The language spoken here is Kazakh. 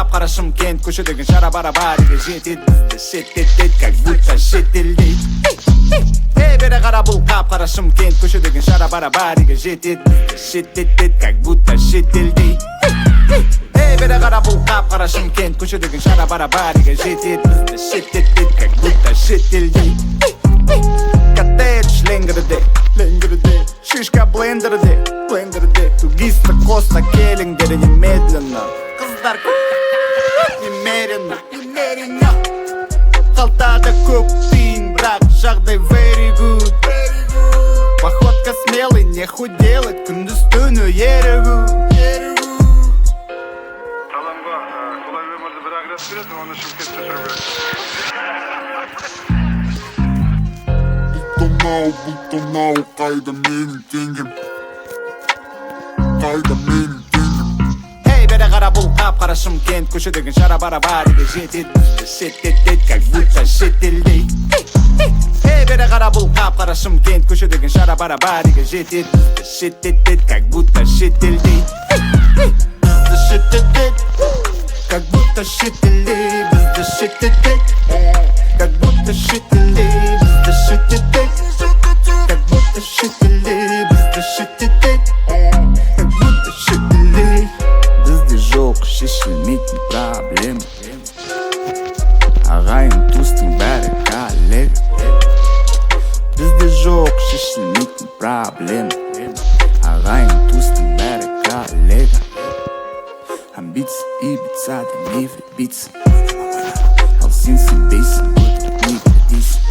қап-қарашым кент көшедегі жара барабариге жетеді бізді шеттетеді как будто шетелдейді. Эй, бері қара бұл қап-қарашым кент көшедегі жара барабариге жетеді бізді шеттетеді как будто шетелдейді. Эй, бері қара бұл қап-қарашым кент көшедегі жара барабариге жетеді бізді шеттетеді как будто шетелдейді. Коттедж ленгірде, шишка блендерде, тугисті қоса келіңдер немедленно. Қыздар көп, немерено, қалтада көп тиын, бірақ жағдай very good. Походка смелый, не худелать, күндіз түні ерігу. Адамға құдай өмірді бір агресс береді, оны Шымкентте жүру керек. Бұлтонау, қайда менің теңгем, қайда менің теңгем. Эй, бері қара бұл қап-қарашым кент көшедегі жара барабариге жетеді бізді шеттетеді как будто шетелдейді. Эй, бері қара бұл қап-қарашым кент көшедегі жара барабариге жетеді бізді шеттетеді как будто шетелдейді. Бізді шеттетеді как будто шетелдейді, бізді шеттетеді как будто шетелдейді, бізді шеттетеді как будто шетелдейді, бізді шеттетеді как будто шетелдейді. Бізде жоқ шешілмейтін проблема, ағайын туыстың бәрі коллега. Бізде жоқ шешілмейтін проблема, ағайын туыстың бәрі коллега. Амбиция и биться, да не влюбиться, ал сен сенбейсің, өтіп не білдейсің.